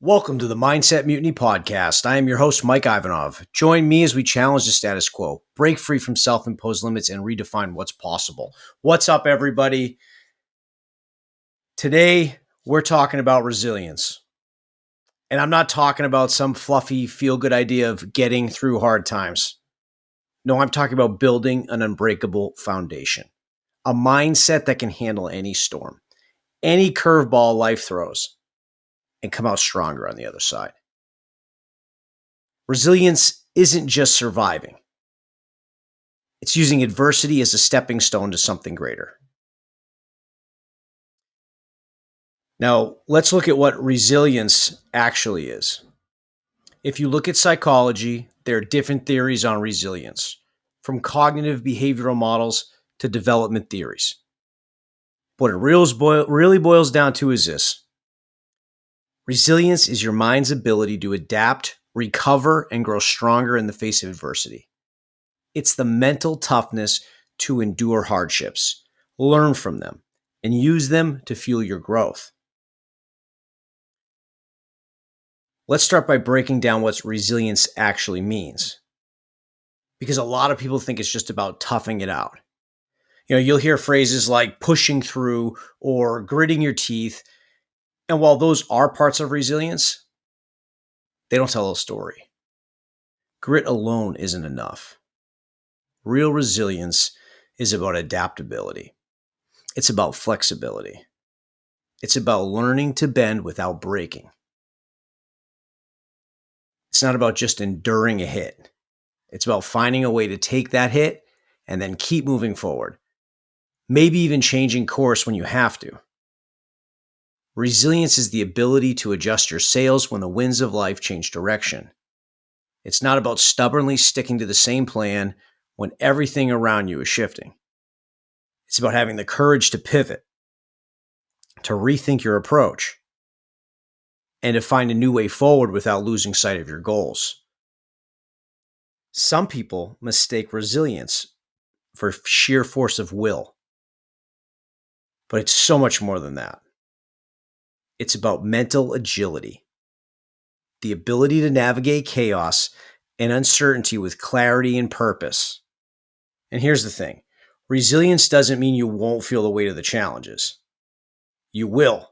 Welcome to the Mindset Mutiny podcast. I am your host, Mike Ivanov. Join me as we challenge the status quo, break free from self-imposed limits, and redefine what's possible. What's up, everybody? Today, we're talking about resilience. And I'm not talking about some fluffy, feel-good idea of getting through hard times. No, I'm talking about building an unbreakable foundation, a mindset that can handle any storm, any curveball life throws, and come out stronger on the other side. Resilience isn't just surviving. It's using adversity as a stepping stone to something greater. Now, let's look at what resilience actually is. If you look at psychology, there are different theories on resilience, from cognitive behavioral models to development theories. What it really boils down to is this. Resilience is your mind's ability to adapt, recover, and grow stronger in the face of adversity. It's the mental toughness to endure hardships, learn from them, and use them to fuel your growth. Let's start by breaking down what resilience actually means, because a lot of people think it's just about toughing it out. You'll hear phrases like pushing through or gritting your teeth. And while those are parts of resilience, they don't tell a story. Grit alone isn't enough. Real resilience is about adaptability. It's about flexibility. It's about learning to bend without breaking. It's not about just enduring a hit. It's about finding a way to take that hit and then keep moving forward. Maybe even changing course when you have to. Resilience is the ability to adjust your sails when the winds of life change direction. It's not about stubbornly sticking to the same plan when everything around you is shifting. It's about having the courage to pivot, to rethink your approach, and to find a new way forward without losing sight of your goals. Some people mistake resilience for sheer force of will, but it's so much more than that. It's about mental agility, the ability to navigate chaos and uncertainty with clarity and purpose. And here's the thing. Resilience doesn't mean you won't feel the weight of the challenges. You will.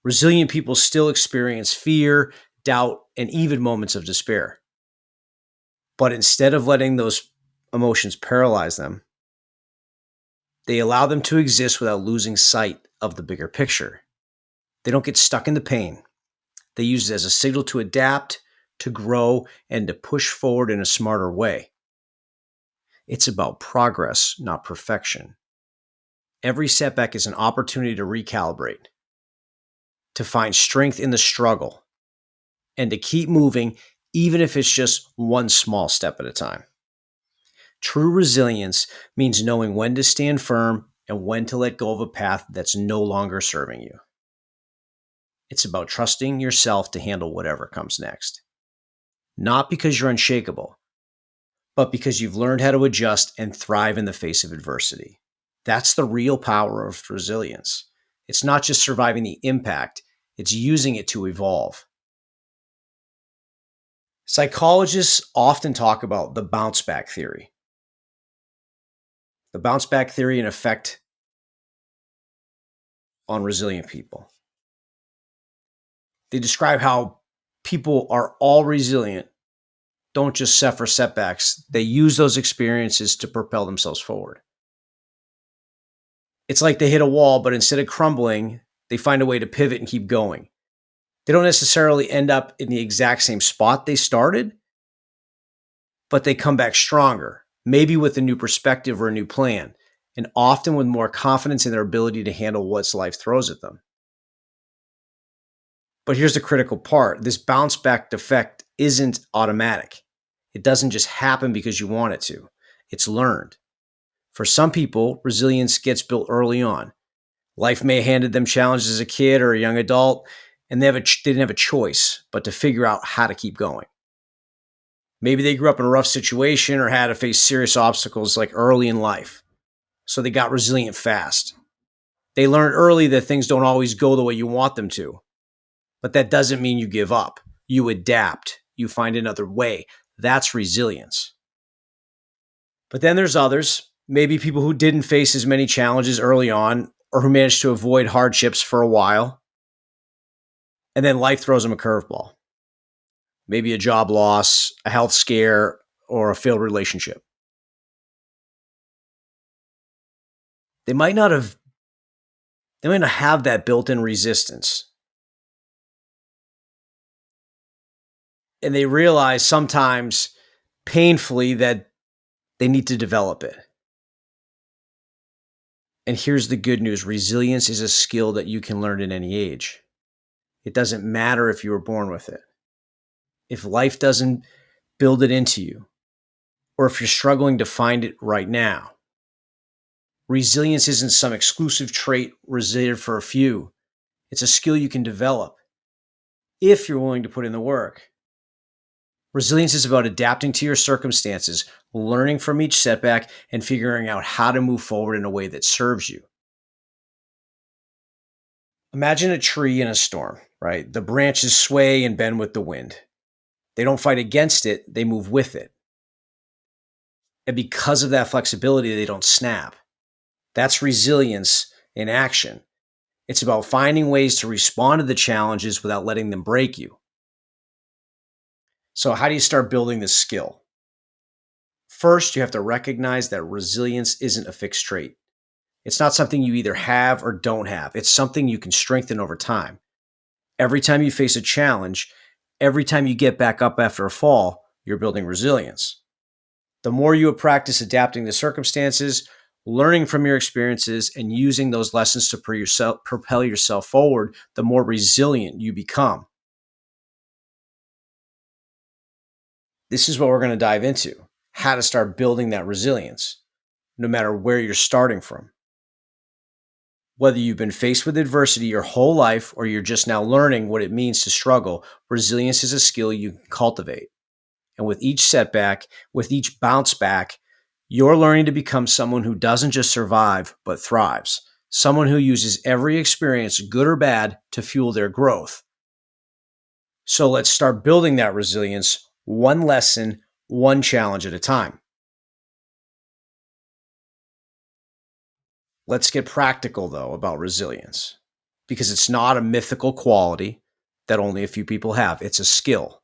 Resilient people still experience fear, doubt, and even moments of despair. But instead of letting those emotions paralyze them, they allow them to exist without losing sight of the bigger picture. They don't get stuck in the pain. They use it as a signal to adapt, to grow, and to push forward in a smarter way. It's about progress, not perfection. Every setback is an opportunity to recalibrate, to find strength in the struggle, and to keep moving even if it's just one small step at a time. True resilience means knowing when to stand firm and when to let go of a path that's no longer serving you. It's about trusting yourself to handle whatever comes next. Not because you're unshakable, but because you've learned how to adjust and thrive in the face of adversity. That's the real power of resilience. It's not just surviving the impact, it's using it to evolve. Psychologists often talk about the bounce back theory. The bounce back theory and effect on resilient people. They describe how people are all resilient, don't just suffer setbacks. They use those experiences to propel themselves forward. It's like they hit a wall, but instead of crumbling, they find a way to pivot and keep going. They don't necessarily end up in the exact same spot they started, but they come back stronger, maybe with a new perspective or a new plan, and often with more confidence in their ability to handle what life throws at them. But here's the critical part. This bounce back effect isn't automatic. It doesn't just happen because you want it to. It's learned. For some people, resilience gets built early on. Life may have handed them challenges as a kid or a young adult, and they didn't have a choice but to figure out how to keep going. Maybe they grew up in a rough situation or had to face serious obstacles like early in life, so they got resilient fast. They learned early that things don't always go the way you want them to. But that doesn't mean you give up. You adapt. You find another way. That's resilience. But then there's others, maybe people who didn't face as many challenges early on or who managed to avoid hardships for a while. And then life throws them a curveball. Maybe a job loss, a health scare, or a failed relationship. They might not have that built-in resistance. And they realize sometimes painfully that they need to develop it. And here's the good news. Resilience is a skill that you can learn at any age. It doesn't matter if you were born with it. If life doesn't build it into you, or if you're struggling to find it right now, resilience isn't some exclusive trait reserved for a few. It's a skill you can develop if you're willing to put in the work. Resilience is about adapting to your circumstances, learning from each setback, and figuring out how to move forward in a way that serves you. Imagine a tree in a storm, right? The branches sway and bend with the wind. They don't fight against it, they move with it. And because of that flexibility, they don't snap. That's resilience in action. It's about finding ways to respond to the challenges without letting them break you. So how do you start building this skill? First, you have to recognize that resilience isn't a fixed trait. It's not something you either have or don't have. It's something you can strengthen over time. Every time you face a challenge, every time you get back up after a fall, you're building resilience. The more you practice adapting to circumstances, learning from your experiences, and using those lessons to propel yourself forward, the more resilient you become. This is what we're going to dive into, how to start building that resilience, no matter where you're starting from. Whether you've been faced with adversity your whole life or you're just now learning what it means to struggle, resilience is a skill you can cultivate. And with each setback, with each bounce back, you're learning to become someone who doesn't just survive, but thrives. Someone who uses every experience, good or bad, to fuel their growth. So let's start building that resilience, one lesson, one challenge at a time. Let's get practical, though, about resilience, because it's not a mythical quality that only a few people have. It's a skill,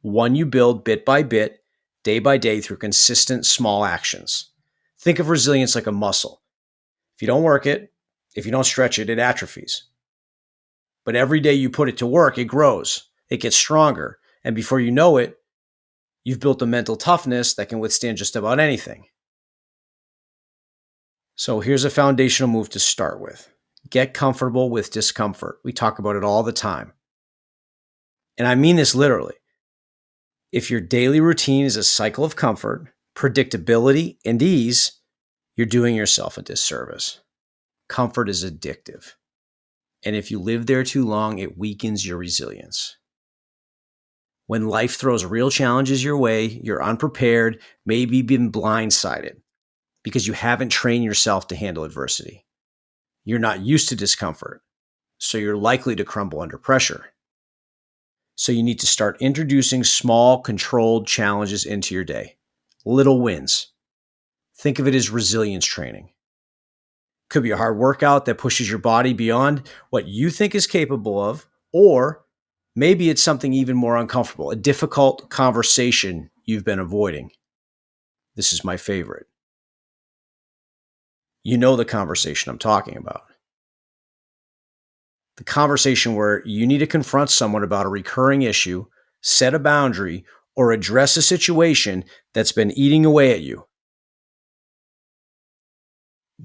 one you build bit by bit, day by day through consistent small actions. Think of resilience like a muscle. If you don't work it, if you don't stretch it, it atrophies. But every day you put it to work, it grows, it gets stronger. And before you know it, you've built a mental toughness that can withstand just about anything. So here's a foundational move to start with. Get comfortable with discomfort. We talk about it all the time. And I mean this literally. If your daily routine is a cycle of comfort, predictability, and ease, you're doing yourself a disservice. Comfort is addictive. And if you live there too long, it weakens your resilience. When life throws real challenges your way, you're unprepared, maybe been blindsided because you haven't trained yourself to handle adversity. You're not used to discomfort, so you're likely to crumble under pressure. So you need to start introducing small, controlled challenges into your day. Little wins. Think of it as resilience training. Could be a hard workout that pushes your body beyond what you think is capable of, or maybe it's something even more uncomfortable, a difficult conversation you've been avoiding. This is my favorite. You know the conversation I'm talking about. The conversation where you need to confront someone about a recurring issue, set a boundary, or address a situation that's been eating away at you.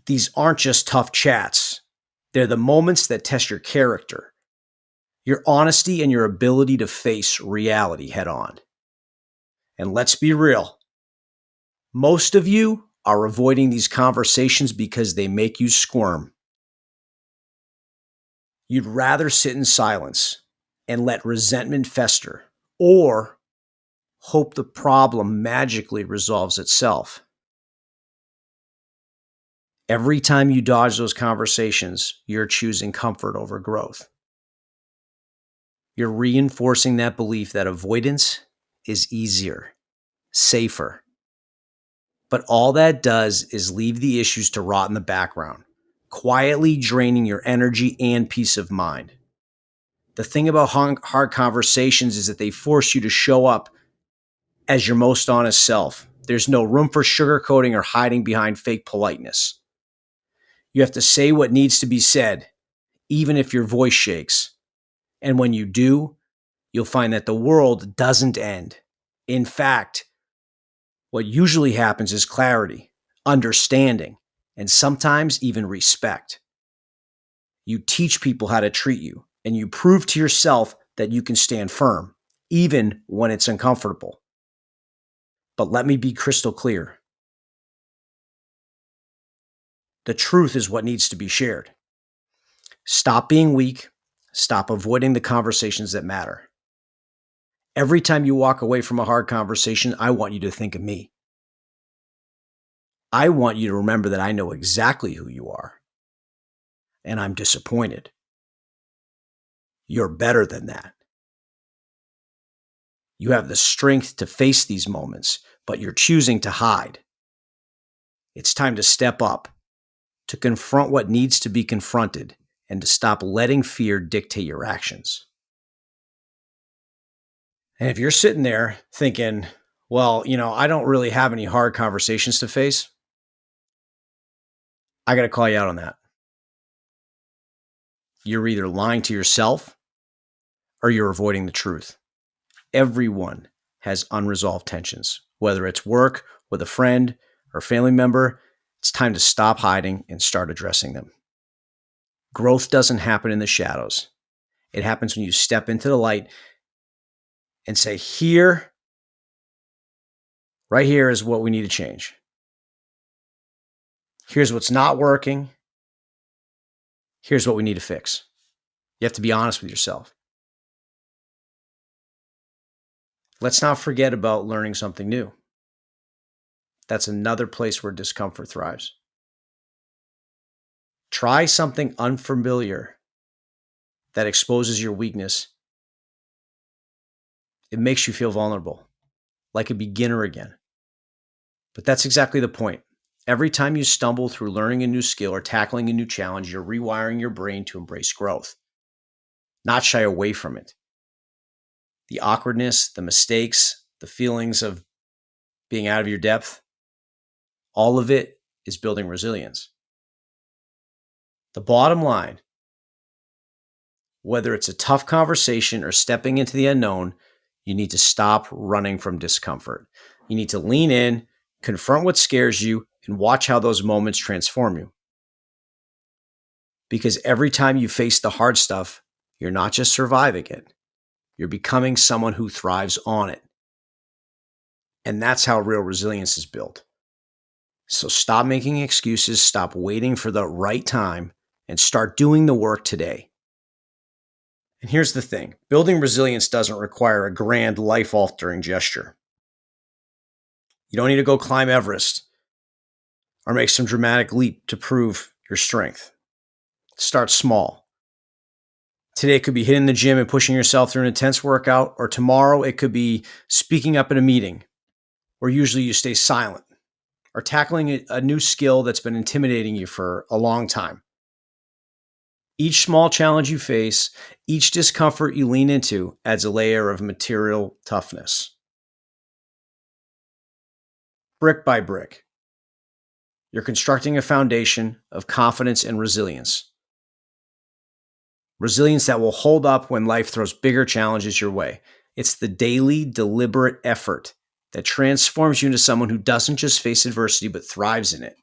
These aren't just tough chats. They're the moments that test your character, your honesty, and your ability to face reality head on. And let's be real. Most of you are avoiding these conversations because they make you squirm. You'd rather sit in silence and let resentment fester, or hope the problem magically resolves itself. Every time you dodge those conversations, you're choosing comfort over growth. You're reinforcing that belief that avoidance is easier, safer. But all that does is leave the issues to rot in the background, quietly draining your energy and peace of mind. The thing about hard conversations is that they force you to show up as your most honest self. There's no room for sugarcoating or hiding behind fake politeness. You have to say what needs to be said, even if your voice shakes. And when you do, you'll find that the world doesn't end. In fact, what usually happens is clarity, understanding, and sometimes even respect. You teach people how to treat you, and you prove to yourself that you can stand firm, even when it's uncomfortable. But let me be crystal clear. The truth is what needs to be shared. Stop being weak. Stop avoiding the conversations that matter. Every time you walk away from a hard conversation, I want you to think of me. I want you to remember that I know exactly who you are. And I'm disappointed. You're better than that. You have the strength to face these moments, but you're choosing to hide. It's time to step up, to confront what needs to be confronted, and to stop letting fear dictate your actions. And if you're sitting there thinking, well, I don't really have any hard conversations to face, I got to call you out on that. You're either lying to yourself or you're avoiding the truth. Everyone has unresolved tensions, whether it's work, with a friend, or family member. It's time to stop hiding and start addressing them. Growth doesn't happen in the shadows. It happens when you step into the light and say, right here is what we need to change. Here's what's not working. Here's what we need to fix. You have to be honest with yourself. Let's not forget about learning something new. That's another place where discomfort thrives. Try something unfamiliar that exposes your weakness. It makes you feel vulnerable, like a beginner again. But that's exactly the point. Every time you stumble through learning a new skill or tackling a new challenge, you're rewiring your brain to embrace growth, not shy away from it. The awkwardness, the mistakes, the feelings of being out of your depth, all of it is building resilience. The bottom line, whether it's a tough conversation or stepping into the unknown, you need to stop running from discomfort. You need to lean in, confront what scares you, and watch how those moments transform you. Because every time you face the hard stuff, you're not just surviving it, you're becoming someone who thrives on it. And that's how real resilience is built. So stop making excuses, stop waiting for the right time, and start doing the work today. And here's the thing, building resilience doesn't require a grand life-altering gesture. You don't need to go climb Everest or make some dramatic leap to prove your strength. Start small. Today it could be hitting the gym and pushing yourself through an intense workout, or tomorrow it could be speaking up in a meeting where usually you stay silent, or tackling a new skill that's been intimidating you for a long time. Each small challenge you face, each discomfort you lean into adds a layer of material toughness. Brick by brick, you're constructing a foundation of confidence and resilience. Resilience that will hold up when life throws bigger challenges your way. It's the daily, deliberate effort that transforms you into someone who doesn't just face adversity, but thrives in it.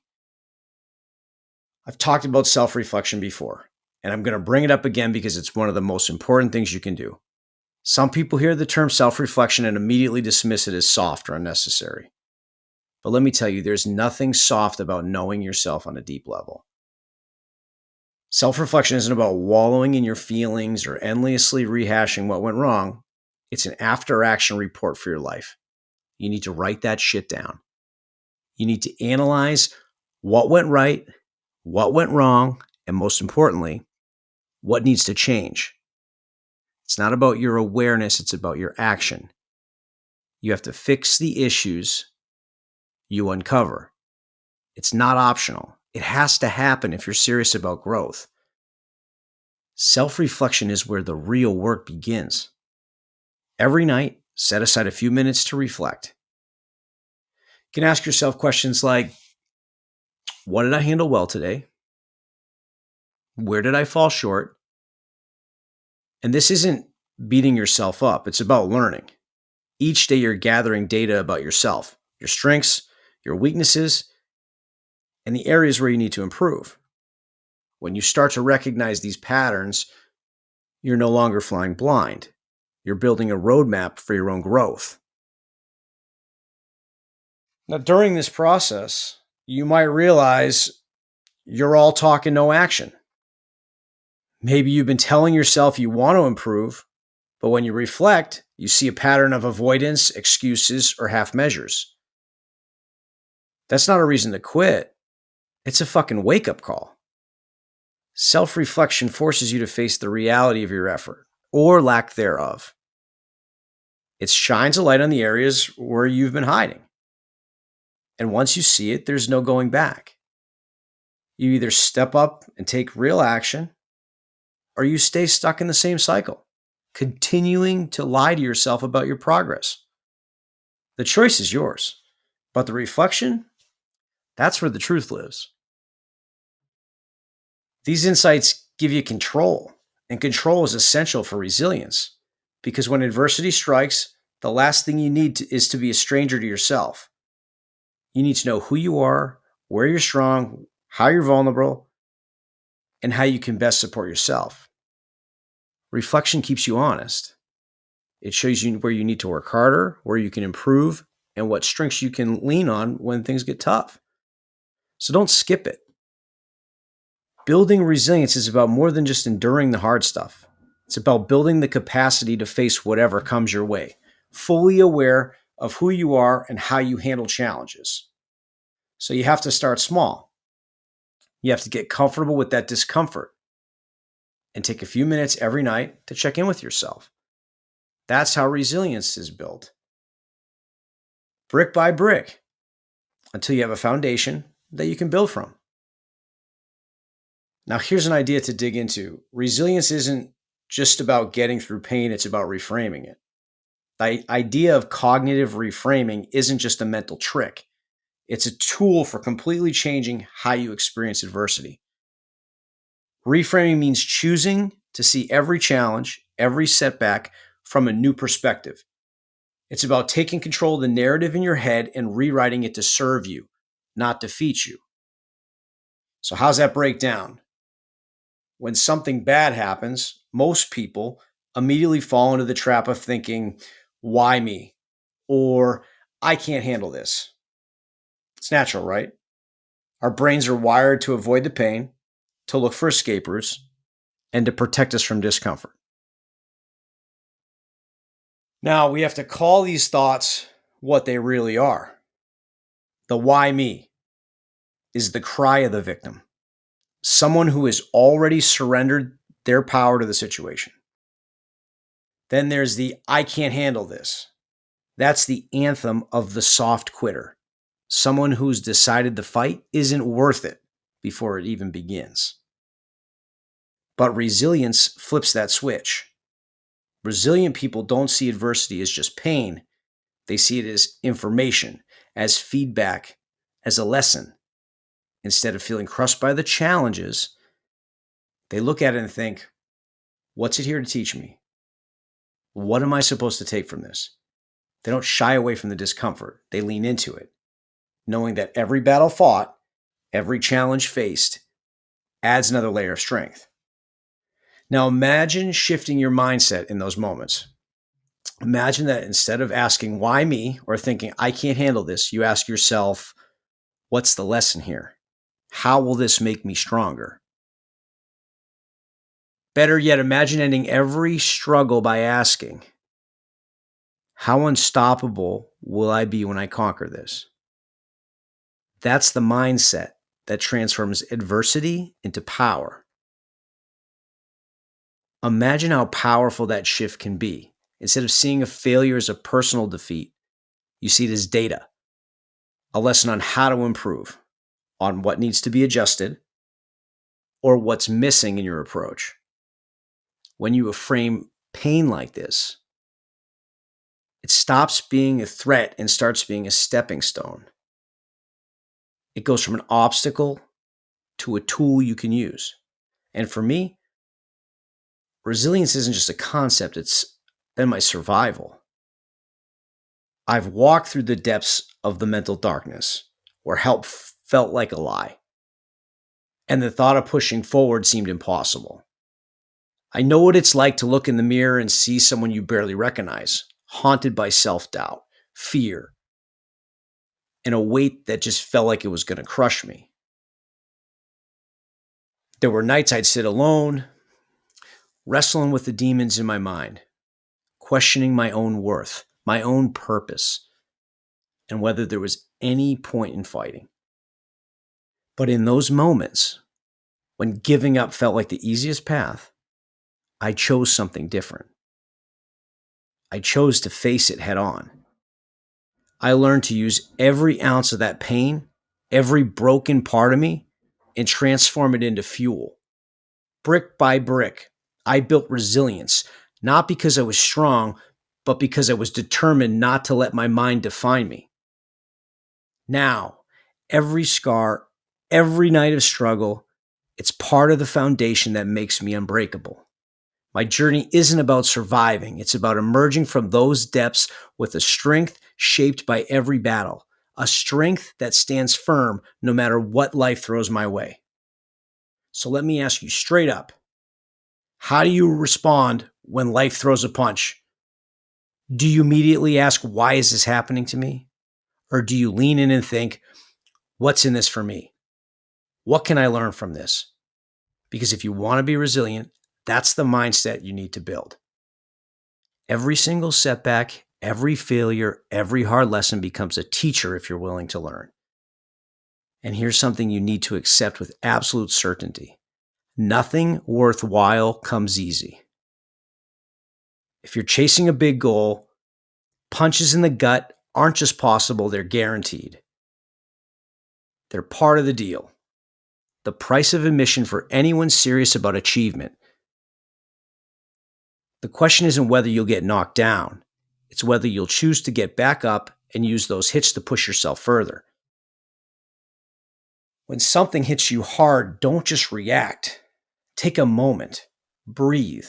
I've talked about self-reflection before, and I'm going to bring it up again because it's one of the most important things you can do. Some people hear the term self-reflection and immediately dismiss it as soft or unnecessary. But let me tell you, there's nothing soft about knowing yourself on a deep level. Self-reflection isn't about wallowing in your feelings or endlessly rehashing what went wrong. It's an after-action report for your life. You need to write that shit down. You need to analyze what went right, what went wrong, and most importantly, what needs to change. It's not about your awareness, it's about your action. You have to fix the issues you uncover. It's not optional. It has to happen if you're serious about growth. Self-reflection is where the real work begins. Every night, set aside a few minutes to reflect. You can ask yourself questions like, what did I handle well today? Where did I fall short? And this isn't beating yourself up. It's about learning. Each day you're gathering data about yourself, your strengths, your weaknesses, and the areas where you need to improve. When you start to recognize these patterns, you're no longer flying blind. You're building a roadmap for your own growth. Now, during this process, you might realize you're all talk and no action. Maybe you've been telling yourself you want to improve, but when you reflect, you see a pattern of avoidance, excuses, or half measures. That's not a reason to quit. It's a fucking wake-up call. Self-reflection forces you to face the reality of your effort, or lack thereof. It shines a light on the areas where you've been hiding. And once you see it, there's no going back. You either step up and take real action, or you stay stuck in the same cycle, continuing to lie to yourself about your progress. The choice is yours, but the reflection, that's where the truth lives. These insights give you control, and control is essential for resilience, because when adversity strikes, the last thing you need is to be a stranger to yourself. You need to know who you are, where you're strong, how you're vulnerable, and how you can best support yourself. Reflection keeps you honest. It shows you where you need to work harder, where you can improve, and what strengths you can lean on when things get tough. So don't skip it. Building resilience is about more than just enduring the hard stuff. It's about building the capacity to face whatever comes your way, fully aware of who you are and how you handle challenges. So you have to start small. You have to get comfortable with that discomfort and take a few minutes every night to check in with yourself. That's how resilience is built. Brick by brick, until you have a foundation that you can build from. Now, here's an idea to dig into. Resilience isn't just about getting through pain, it's about reframing it. The idea of cognitive reframing isn't just a mental trick. It's a tool for completely changing how you experience adversity. Reframing means choosing to see every challenge, every setback from a new perspective. It's about taking control of the narrative in your head and rewriting it to serve you, not defeat you. So how's that break down? When something bad happens, most people immediately fall into the trap of thinking, why me? Or I can't handle this. It's natural, right? Our brains are wired to avoid the pain, to look for escape routes, and to protect us from discomfort. Now, we have to call these thoughts what they really are. The why me is the cry of the victim, someone who has already surrendered their power to the situation. Then there's the I can't handle this. That's the anthem of the soft quitter, someone who's decided the fight isn't worth it before it even begins. But resilience flips that switch. Resilient people don't see adversity as just pain. They see it as information, as feedback, as a lesson. Instead of feeling crushed by the challenges, they look at it and think, what's it here to teach me? What am I supposed to take from this? They don't shy away from the discomfort. They lean into it, knowing that every battle fought, every challenge faced, adds another layer of strength. Now imagine shifting your mindset in those moments. Imagine that instead of asking, why me, or thinking, I can't handle this, you ask yourself, what's the lesson here? How will this make me stronger? Better yet, imagine ending every struggle by asking, how unstoppable will I be when I conquer this? That's the mindset that transforms adversity into power. Imagine how powerful that shift can be. Instead of seeing a failure as a personal defeat, you see it as data, a lesson on how to improve, on what needs to be adjusted, or what's missing in your approach. When you frame pain like this, it stops being a threat and starts being a stepping stone. It goes from an obstacle to a tool you can use. And for me, resilience isn't just a concept, it's been my survival. I've walked through the depths of the mental darkness where help felt like a lie, and the thought of pushing forward seemed impossible. I know what it's like to look in the mirror and see someone you barely recognize, haunted by self-doubt, fear, and a weight that just felt like it was going to crush me. There were nights I'd sit alone, wrestling with the demons in my mind, questioning my own worth, my own purpose, and whether there was any point in fighting. But in those moments, when giving up felt like the easiest path, I chose something different. I chose to face it head on. I learned to use every ounce of that pain, every broken part of me, and transform it into fuel. Brick by brick, I built resilience, not because I was strong, but because I was determined not to let my mind define me. Now, every scar, every night of struggle, it's part of the foundation that makes me unbreakable. My journey isn't about surviving. It's about emerging from those depths with a strength shaped by every battle, a strength that stands firm no matter what life throws my way. So let me ask you straight up, how do you respond when life throws a punch? Do you immediately ask, why is this happening to me? Or do you lean in and think, what's in this for me? What can I learn from this? Because if you want to be resilient, that's the mindset you need to build. Every single setback, every failure, every hard lesson becomes a teacher if you're willing to learn. And here's something you need to accept with absolute certainty. Nothing worthwhile comes easy. If you're chasing a big goal, punches in the gut aren't just possible, they're guaranteed. They're part of the deal. The price of admission for anyone serious about achievement. The question isn't whether you'll get knocked down. It's whether you'll choose to get back up and use those hits to push yourself further. When something hits you hard, don't just react. Take a moment, breathe,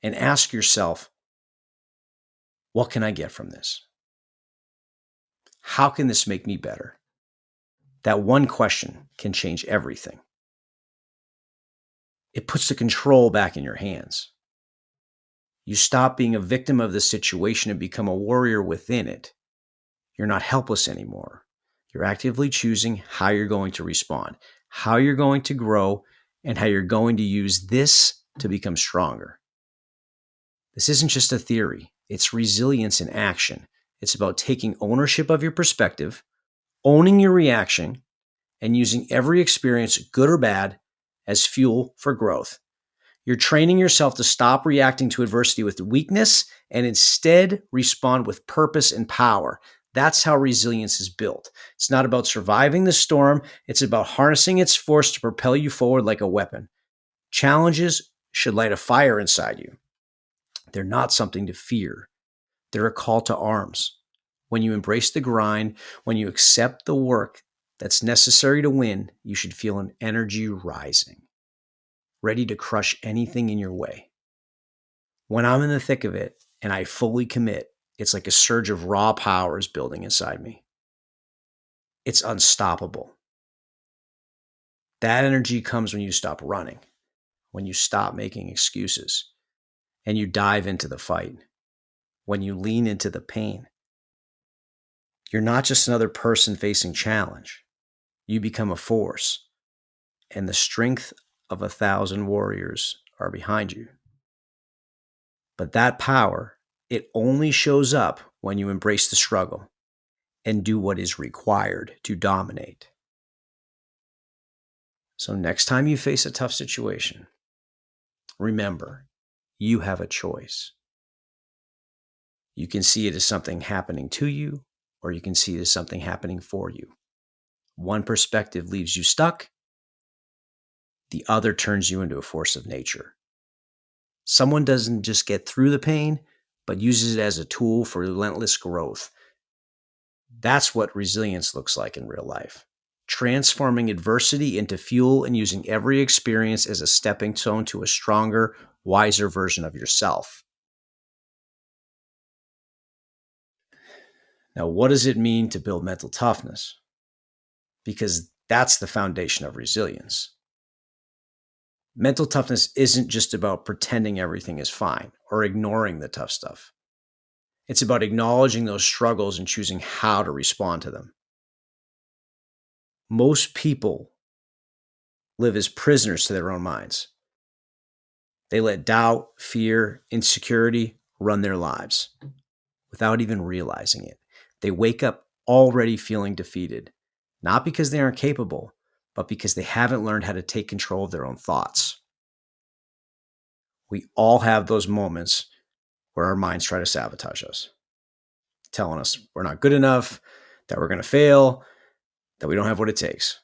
and ask yourself, what can I get from this? How can this make me better? That one question can change everything. It puts the control back in your hands. You stop being a victim of the situation and become a warrior within it. You're not helpless anymore. You're actively choosing how you're going to respond, how you're going to grow, and how you're going to use this to become stronger. This isn't just a theory. It's resilience in action. It's about taking ownership of your perspective, owning your reaction, and using every experience, good or bad, as fuel for growth. You're training yourself to stop reacting to adversity with weakness and instead respond with purpose and power. That's how resilience is built. It's not about surviving the storm. It's about harnessing its force to propel you forward like a weapon. Challenges should light a fire inside you. They're not something to fear. They're a call to arms. When you embrace the grind, when you accept the work that's necessary to win, you should feel an energy rising, ready to crush anything in your way. When I'm in the thick of it and I fully commit, it's like a surge of raw power is building inside me. It's unstoppable. That energy comes when you stop running, when you stop making excuses, and you dive into the fight, when you lean into the pain. You're not just another person facing challenge. You become a force, and the strength of 1,000 warriors are behind you. But that power, it only shows up when you embrace the struggle and do what is required to dominate. So next time you face a tough situation, remember, you have a choice. You can see it as something happening to you, or you can see it as something happening for you. One perspective leaves you stuck. The other turns you into a force of nature. Someone doesn't just get through the pain, but uses it as a tool for relentless growth. That's what resilience looks like in real life. Transforming adversity into fuel and using every experience as a stepping stone to a stronger, wiser version of yourself. Now, what does it mean to build mental toughness? Because that's the foundation of resilience. Mental toughness isn't just about pretending everything is fine or ignoring the tough stuff. It's about acknowledging those struggles and choosing how to respond to them. Most people live as prisoners to their own minds. They let doubt, fear, insecurity run their lives without even realizing it. They wake up already feeling defeated, not because they aren't capable, but because they haven't learned how to take control of their own thoughts. We all have those moments where our minds try to sabotage us, telling us we're not good enough, that we're going to fail, that we don't have what it takes.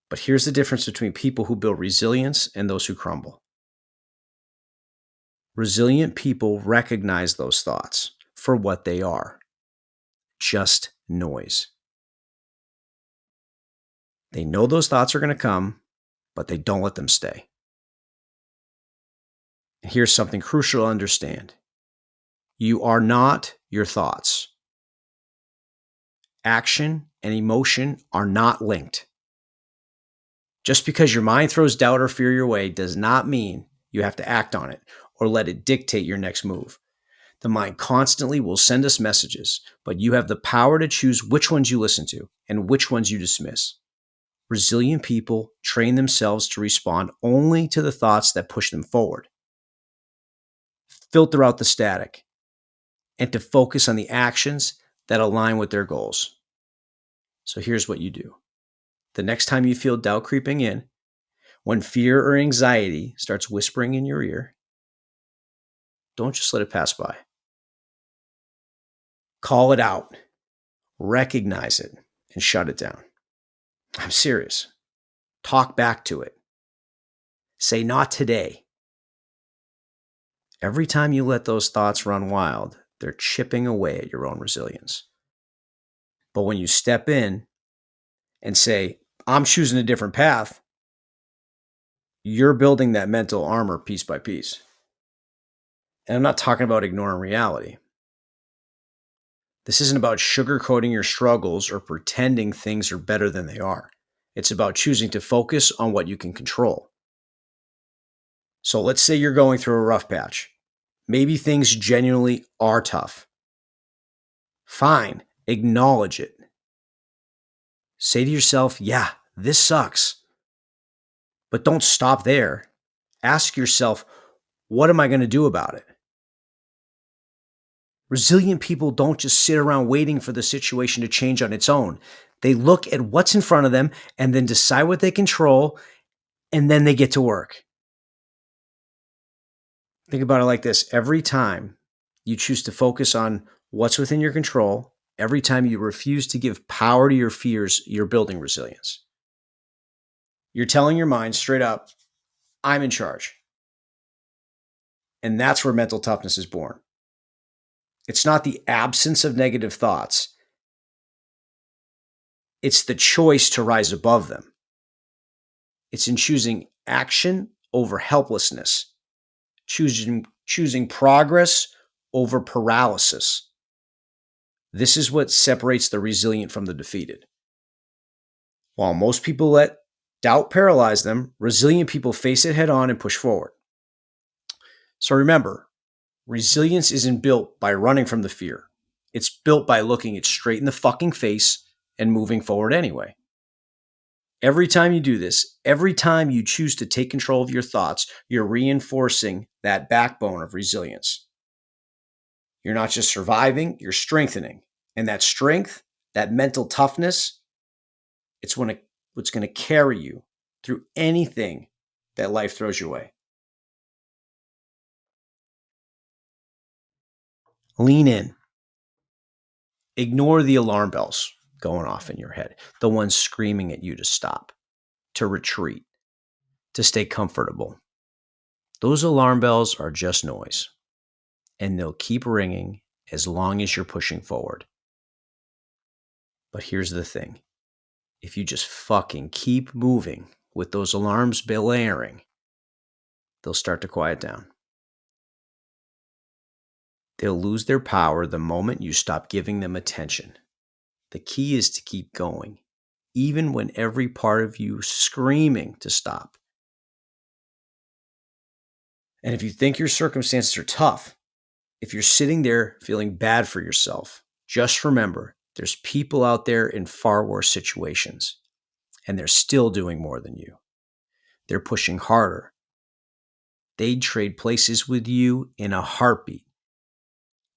But here's the difference between people who build resilience and those who crumble. Resilient people recognize those thoughts for what they are, just noise. They know those thoughts are going to come, but they don't let them stay. And here's something crucial to understand. You are not your thoughts. Action and emotion are not linked. Just because your mind throws doubt or fear your way does not mean you have to act on it or let it dictate your next move. The mind constantly will send us messages, but you have the power to choose which ones you listen to and which ones you dismiss. Resilient people train themselves to respond only to the thoughts that push them forward, filter out the static, and to focus on the actions that align with their goals. So here's what you do. The next time you feel doubt creeping in, when fear or anxiety starts whispering in your ear, don't just let it pass by. Call it out, recognize it, and shut it down. I'm serious. Talk back to it. Say, not today. Every time you let those thoughts run wild, they're chipping away at your own resilience. But when you step in and say, I'm choosing a different path, you're building that mental armor piece by piece. And I'm not talking about ignoring reality. This isn't about sugarcoating your struggles or pretending things are better than they are. It's about choosing to focus on what you can control. So let's say you're going through a rough patch. Maybe things genuinely are tough. Fine, acknowledge it. Say to yourself, yeah, this sucks. But don't stop there. Ask yourself, what am I going to do about it? Resilient people don't just sit around waiting for the situation to change on its own. They look at what's in front of them and then decide what they control, and then they get to work. Think about it like this. Every time you choose to focus on what's within your control, every time you refuse to give power to your fears, you're building resilience. You're telling your mind straight up, I'm in charge. And that's where mental toughness is born. It's not the absence of negative thoughts. It's the choice to rise above them. It's in choosing action over helplessness, choosing progress over paralysis. This is what separates the resilient from the defeated. While most people let doubt paralyze them, resilient people face it head on and push forward. So remember, resilience isn't built by running from the fear. It's built by looking it straight in the fucking face and moving forward anyway. Every time you do this, every time you choose to take control of your thoughts, you're reinforcing that backbone of resilience. You're not just surviving, you're strengthening. And that strength, that mental toughness, it's what's going to carry you through anything that life throws your way. Lean in. Ignore the alarm bells going off in your head, the ones screaming at you to stop, to retreat, to stay comfortable. Those alarm bells are just noise, and they'll keep ringing as long as you're pushing forward. But here's the thing. If you just fucking keep moving with those alarms blaring, they'll start to quiet down. They'll lose their power the moment you stop giving them attention. The key is to keep going, even when every part of you is screaming to stop. And if you think your circumstances are tough, if you're sitting there feeling bad for yourself, just remember there's people out there in far worse situations, and they're still doing more than you. They're pushing harder. They'd trade places with you in a heartbeat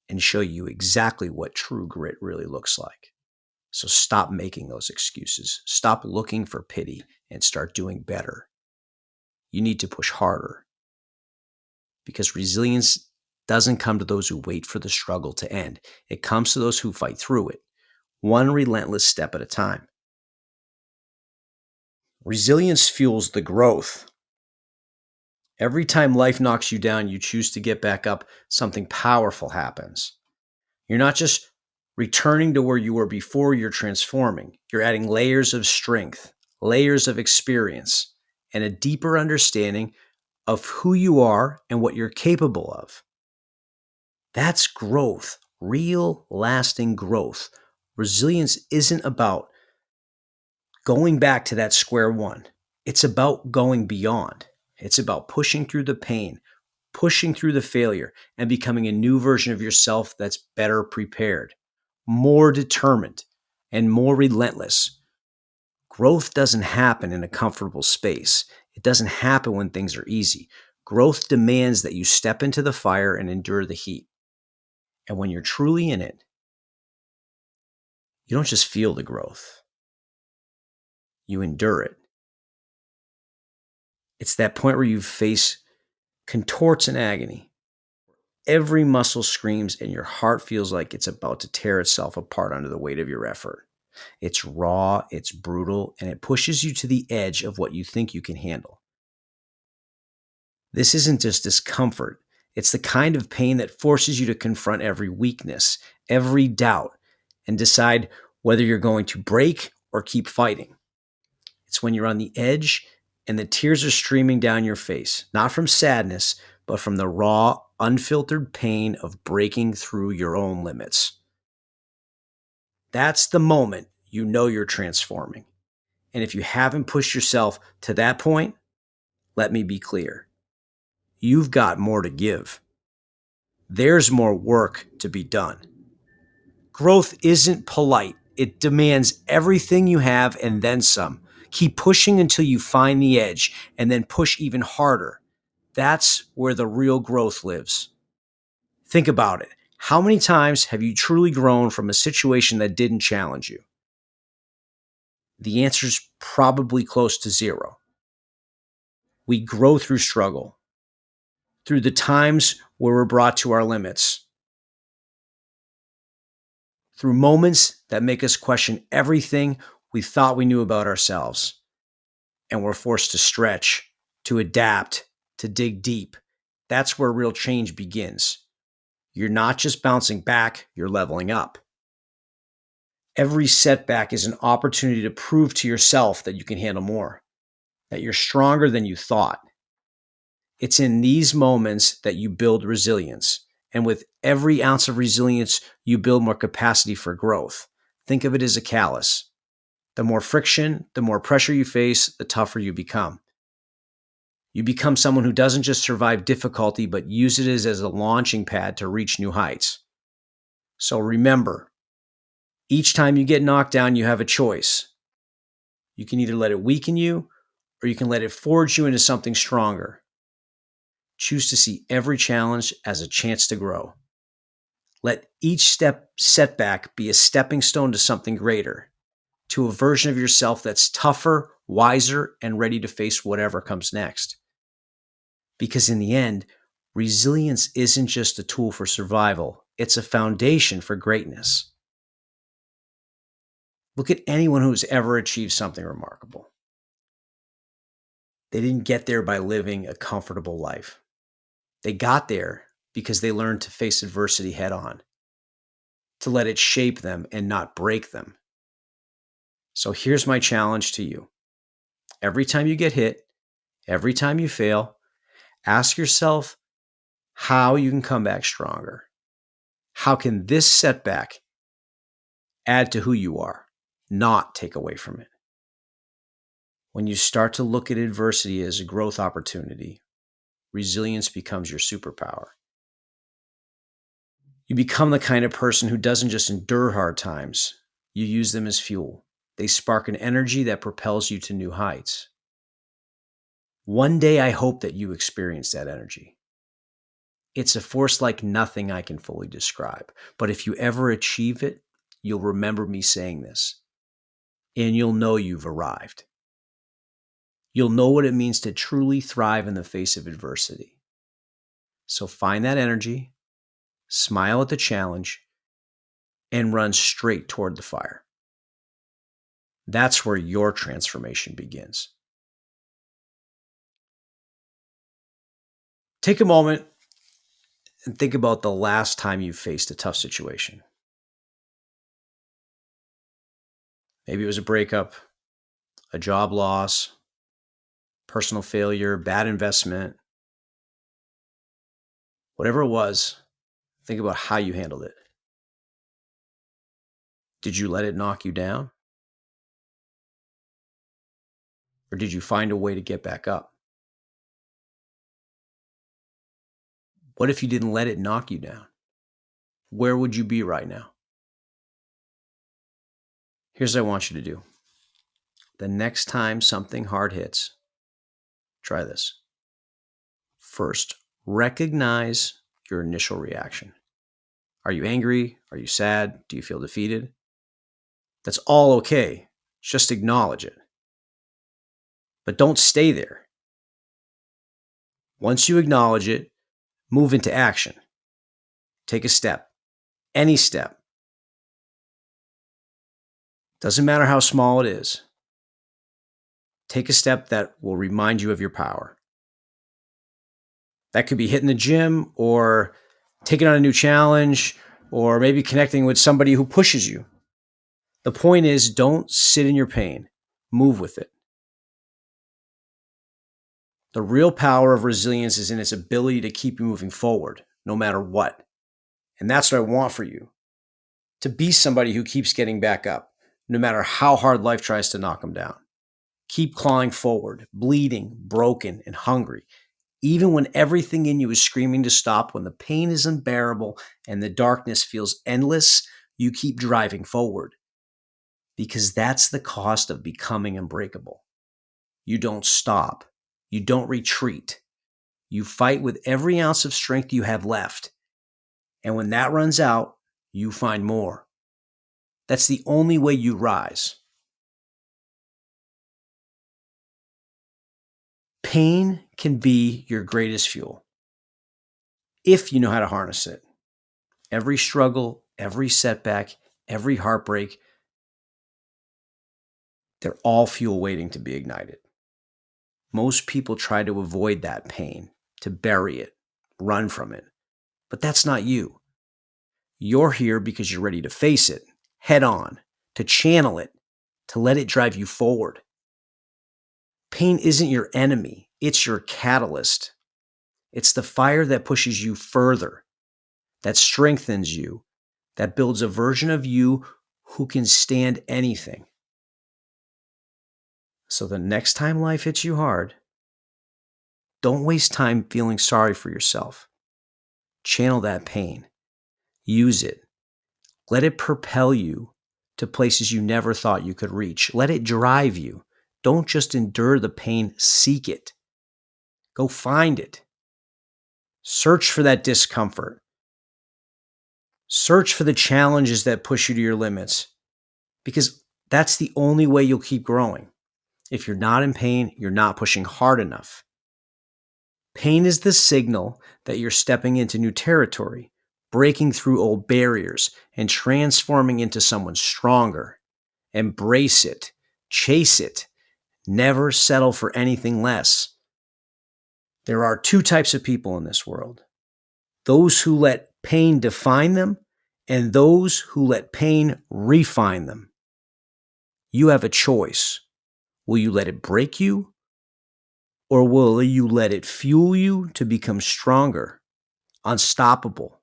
and show you exactly what true grit really looks like. So stop making those excuses. Stop looking for pity and start doing better. You need to push harder, because resilience doesn't come to those who wait for the struggle to end. It comes to those who fight through it, one relentless step at a time. Resilience fuels the growth. Every time life knocks you down, you choose to get back up, something powerful happens. You're not just returning to where you were before, you're transforming. You're adding layers of strength, layers of experience, and a deeper understanding of who you are and what you're capable of. That's growth, real, lasting growth. Resilience isn't about going back to that square one. It's about going beyond. It's about pushing through the pain, pushing through the failure, and becoming a new version of yourself that's better prepared, more determined, and more relentless. Growth doesn't happen in a comfortable space. It doesn't happen when things are easy. Growth demands that you step into the fire and endure the heat. And when you're truly in it, you don't just feel the growth. You endure it. It's that point where you face contorts in agony. Every muscle screams and your heart feels like it's about to tear itself apart under the weight of your effort. It's raw, it's brutal, and it pushes you to the edge of what you think you can handle. This isn't just discomfort. It's the kind of pain that forces you to confront every weakness, every doubt, and decide whether you're going to break or keep fighting. It's when you're on the edge and the tears are streaming down your face, not from sadness, but from the raw, unfiltered pain of breaking through your own limits. That's the moment you know you're transforming. And if you haven't pushed yourself to that point, let me be clear. You've got more to give. There's more work to be done. Growth isn't polite. It demands everything you have and then some. Keep pushing until you find the edge, and then push even harder. That's where the real growth lives. Think about it. How many times have you truly grown from a situation that didn't challenge you? The answer is probably close to zero. We grow through struggle, through the times where we're brought to our limits, through moments that make us question everything we thought we knew about ourselves. And we're forced to stretch, to adapt, to dig deep. That's where real change begins. You're not just bouncing back, you're leveling up. Every setback is an opportunity to prove to yourself that you can handle more, that you're stronger than you thought. It's in these moments that you build resilience. And with every ounce of resilience, you build more capacity for growth. Think of it as a callus. The more friction, the more pressure you face, the tougher you become. You become someone who doesn't just survive difficulty, but uses it as a launching pad to reach new heights. So remember, each time you get knocked down, you have a choice. You can either let it weaken you, or you can let it forge you into something stronger. Choose to see every challenge as a chance to grow. Let each setback be a stepping stone to something greater, to a version of yourself that's tougher, wiser, and ready to face whatever comes next. Because in the end, Resilience isn't just a tool for survival, it's a foundation for greatness. Look at anyone who's ever achieved something remarkable. They didn't get there by living a comfortable life. They got there because they learned to face adversity head on, to let it shape them and not break them. So here's my challenge to you. Every time you get hit, every time you fail, ask yourself how you can come back stronger. How can this setback add to who you are, not take away from it? When you start to look at adversity as a growth opportunity, resilience becomes your superpower. You become the kind of person who doesn't just endure hard times, you use them as fuel. They spark an energy that propels you to new heights. One day, I hope that you experience that energy. It's a force like nothing I can fully describe. But if you ever achieve it, you'll remember me saying this, and you'll know you've arrived. You'll know what it means to truly thrive in the face of adversity. So find that energy, smile at the challenge, and run straight toward the fire. That's where your transformation begins. Take a moment and think about the last time you faced a tough situation. Maybe it was a breakup, a job loss, personal failure, bad investment. Whatever it was, think about how you handled it. Did you let it knock you down? Or did you find a way to get back up? What if you didn't let it knock you down? Where would you be right now? Here's what I want you to do. The next time something hard hits, try this. First, recognize your initial reaction. Are you angry? Are you sad? Do you feel defeated? That's all okay. Just acknowledge it. But don't stay there. Once you acknowledge it, move into action. Take a step. Any step. Doesn't matter how small it is. Take a step that will remind you of your power. That could be hitting the gym or taking on a new challenge or maybe connecting with somebody who pushes you. The point is, don't sit in your pain. Move with it. The real power of resilience is in its ability to keep you moving forward, no matter what. And that's what I want for you. To be somebody who keeps getting back up, no matter how hard life tries to knock them down. Keep clawing forward, bleeding, broken, and hungry. Even when everything in you is screaming to stop, when the pain is unbearable and the darkness feels endless, you keep driving forward. Because that's the cost of becoming unbreakable. You don't stop. You don't retreat. You fight with every ounce of strength you have left. And when that runs out, you find more. That's the only way you rise. Pain can be your greatest fuel if you know how to harness it. Every struggle, every setback, every heartbreak, they're all fuel waiting to be ignited. Most people try to avoid that pain, to bury it, run from it. But that's not you. You're here because you're ready to face it head on, to channel it, to let it drive you forward. Pain isn't your enemy, it's your catalyst. It's the fire that pushes you further, that strengthens you, that builds a version of you who can stand anything. So the next time life hits you hard, don't waste time feeling sorry for yourself. Channel that pain. Use it. Let it propel you to places you never thought you could reach. Let it drive you. Don't just endure the pain, seek it. Go find it. Search for that discomfort. Search for the challenges that push you to your limits, because that's the only way you'll keep growing. If you're not in pain, you're not pushing hard enough. Pain is the signal that you're stepping into new territory, breaking through old barriers, and transforming into someone stronger. Embrace it, chase it, never settle for anything less. There are two types of people in this world: those who let pain define them and those who let pain refine them. You have a choice. Will you let it break you, or will you let it fuel you to become stronger, unstoppable?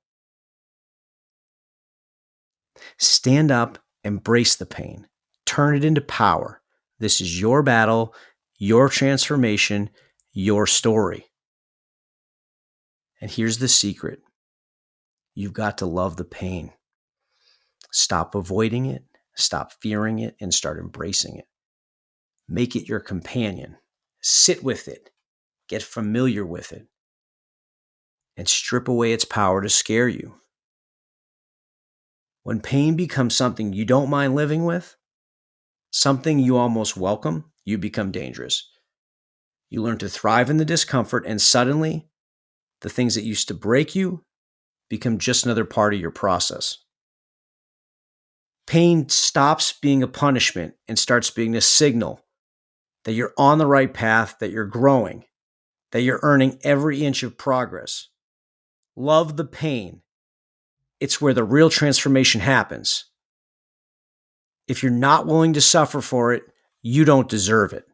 Stand up, embrace the pain, turn it into power. This is your battle, your transformation, your story. And here's the secret: you've got to love the pain. Stop avoiding it, stop fearing it, and start embracing it. Make it your companion. Sit with it, get familiar with it, and strip away its power to scare you. When pain becomes something you don't mind living with, something you almost welcome, you become dangerous. You learn to thrive in the discomfort, and suddenly, the things that used to break you become just another part of your process. Pain stops being a punishment and starts being a signal that you're on the right path, that you're growing, that you're earning every inch of progress. Love the pain. It's where the real transformation happens. If you're not willing to suffer for it, you don't deserve it.